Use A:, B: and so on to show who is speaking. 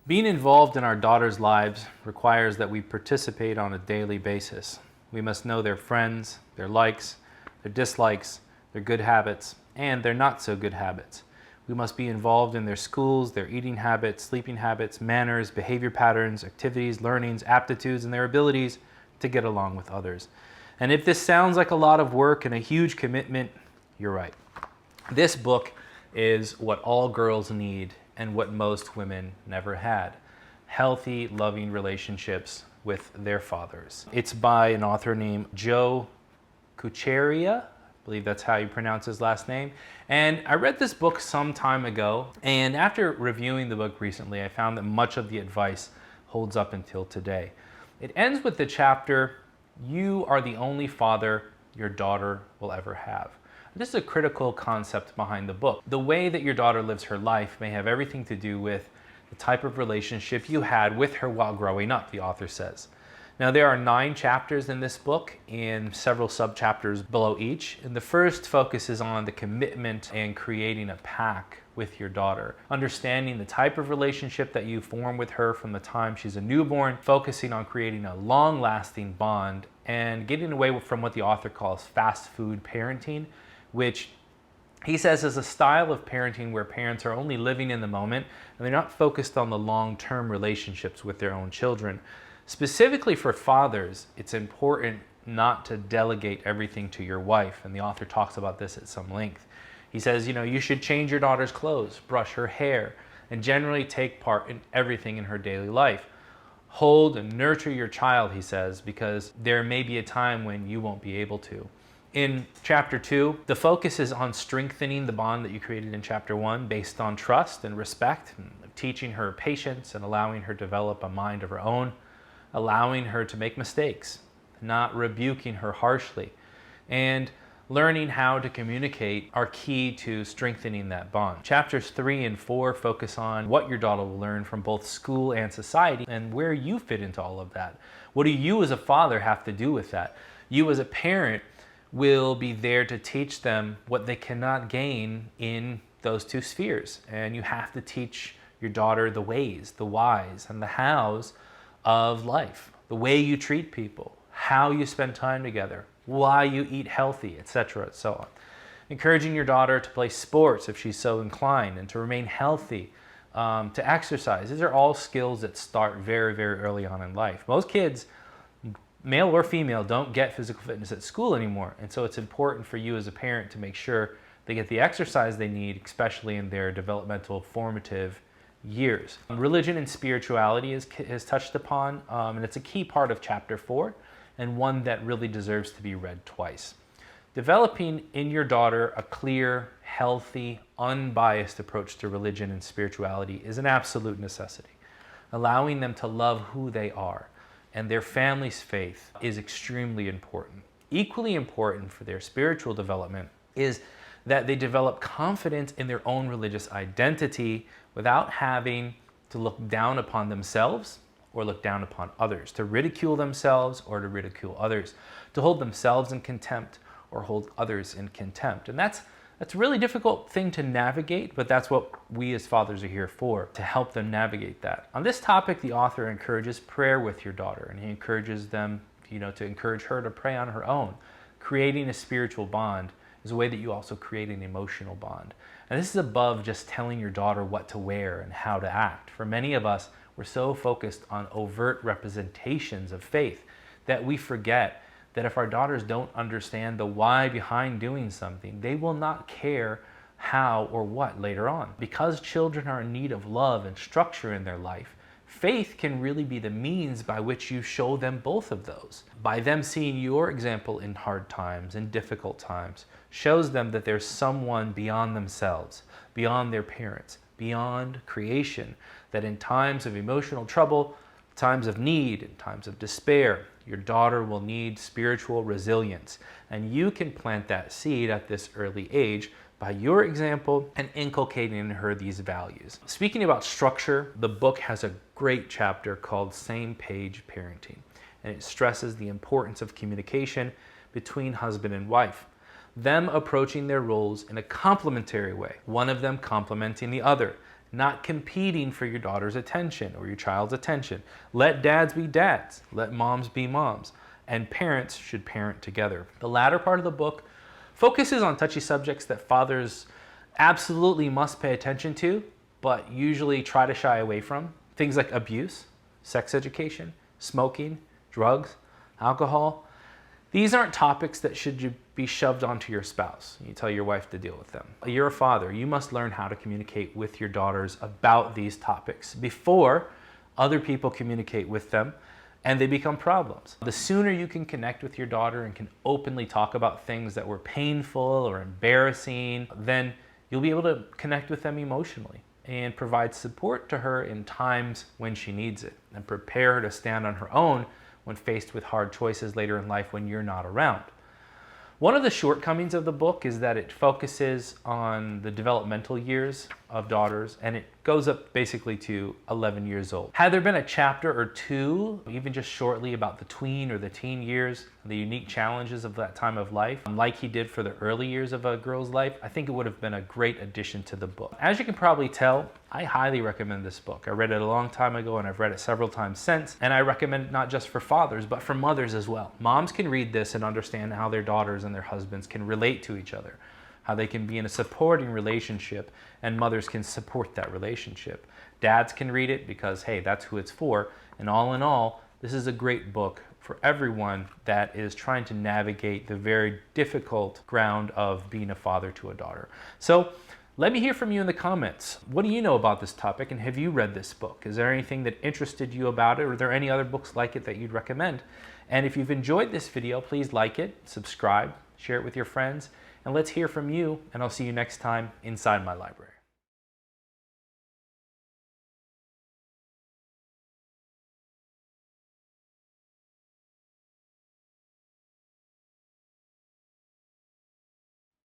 A: Being involved in our daughters' lives requires that we participate on a daily basis. We must know their friends, their likes, their dislikes, their good habits, and their not so good habits. We must be involved in their schools, their eating habits, sleeping habits, manners, behavior patterns, activities, learnings, aptitudes, and their abilities to get along with others. And if this sounds like a lot of work and a huge commitment, you're right. This book is what all girls need and what most women never had: healthy, loving relationships with their fathers. It's by an author named Joe Cucchiara. I believe that's how you pronounce his last name. And I read this book some time ago, and after reviewing the book recently, I found that much of the advice holds up until today. It ends with the chapter, "You are the only father your daughter will ever have." This is a critical concept behind the book. The way that your daughter lives her life may have everything to do with the type of relationship you had with her while growing up, the author says. Now, there are 9 chapters in this book and several sub-chapters below each. And the first focuses on the commitment and creating a pact with your daughter, understanding the type of relationship that you form with her from the time she's a newborn, focusing on creating a long-lasting bond, and getting away from what the author calls fast food parenting, which he says is a style of parenting where parents are only living in the moment and they're not focused on the long-term relationships with their own children. Specifically for fathers, it's important not to delegate everything to your wife, and the author talks about this at some length. He says, you should change your daughter's clothes, brush her hair, and generally take part in everything in her daily life. Hold and nurture your child, he says, because there may be a time when you won't be able to. In chapter 2, the focus is on strengthening the bond that you created in chapter 1 based on trust and respect, and teaching her patience and allowing her to develop a mind of her own, allowing her to make mistakes, not rebuking her harshly, and learning how to communicate are key to strengthening that bond. Chapters 3 and 4 focus on what your daughter will learn from both school and society and where you fit into all of that. What do you as a father have to do with that? You as a parent will be there to teach them what they cannot gain in those 2 spheres. And you have to teach your daughter the ways, the whys, and the hows of life, the way you treat people, how you spend time together, why you eat healthy, etc., and so on. Encouraging your daughter to play sports if she's so inclined, and to remain healthy, to exercise. These are all skills that start very, very early on in life. Most kids, male or female, don't get physical fitness at school anymore. And so it's important for you as a parent to make sure they get the exercise they need, especially in their developmental formative years. Religion and spirituality is touched upon, and it's a key part of chapter 4, and one that really deserves to be read twice. Developing in your daughter a clear, healthy, unbiased approach to religion and spirituality is an absolute necessity. Allowing them to love who they are and their family's faith is extremely important. Equally important for their spiritual development is that they develop confidence in their own religious identity without having to look down upon themselves or look down upon others, to ridicule themselves or to ridicule others, to hold themselves in contempt or hold others in contempt. And that's a really difficult thing to navigate, but that's what we as fathers are here for, to help them navigate that. On this topic, the author encourages prayer with your daughter, and he encourages them, to encourage her to pray on her own. Creating a spiritual bond is a way that you also create an emotional bond. And this is above just telling your daughter what to wear and how to act. For many of us, we're so focused on overt representations of faith that we forget that if our daughters don't understand the why behind doing something, they will not care how or what later on. Because children are in need of love and structure in their life, faith can really be the means by which you show them both of those. By them seeing your example in hard times, in difficult times, shows them that there's someone beyond themselves, beyond their parents, beyond creation, that in times of emotional trouble, times of need, in times of despair, your daughter will need spiritual resilience. And you can plant that seed at this early age by your example and inculcating in her these values. Speaking about structure, the book has a great chapter called Same Page Parenting, and it stresses the importance of communication between husband and wife, them approaching their roles in a complementary way, one of them complementing the other, not competing for your daughter's attention or your child's attention. Let dads be dads, let moms be moms, and parents should parent together. The latter part of the book focuses on touchy subjects that fathers absolutely must pay attention to, but usually try to shy away from. Things like abuse, sex education, smoking, drugs, alcohol. These aren't topics that should be shoved onto your spouse. You tell your wife to deal with them. You're a father. You must learn how to communicate with your daughters about these topics before other people communicate with them and they become problems. The sooner you can connect with your daughter and can openly talk about things that were painful or embarrassing, then you'll be able to connect with them emotionally and provide support to her in times when she needs it and prepare her to stand on her own when faced with hard choices later in life when you're not around. One of the shortcomings of the book is that it focuses on the developmental years of daughters, and it goes up basically to 11 years old. Had there been a chapter or two, even just shortly, about the tween or the teen years, the unique challenges of that time of life, like he did for the early years of a girl's life, I think it would have been a great addition to the book. As you can probably tell, I highly recommend this book. I read it a long time ago and I've read it several times since, and I recommend it not just for fathers, but for mothers as well. Moms can read this and understand how their daughters and their husbands can relate to each other, how they can be in a supporting relationship, and mothers can support that relationship. Dads can read it because, hey, that's who it's for. And all in all, this is a great book for everyone that is trying to navigate the very difficult ground of being a father to a daughter. So let me hear from you in the comments. What do you know about this topic, and have you read this book? Is there anything that interested you about it? Or are there any other books like it that you'd recommend? And if you've enjoyed this video, please like it, subscribe, share it with your friends, and let's hear from you, and I'll see you next time inside my library.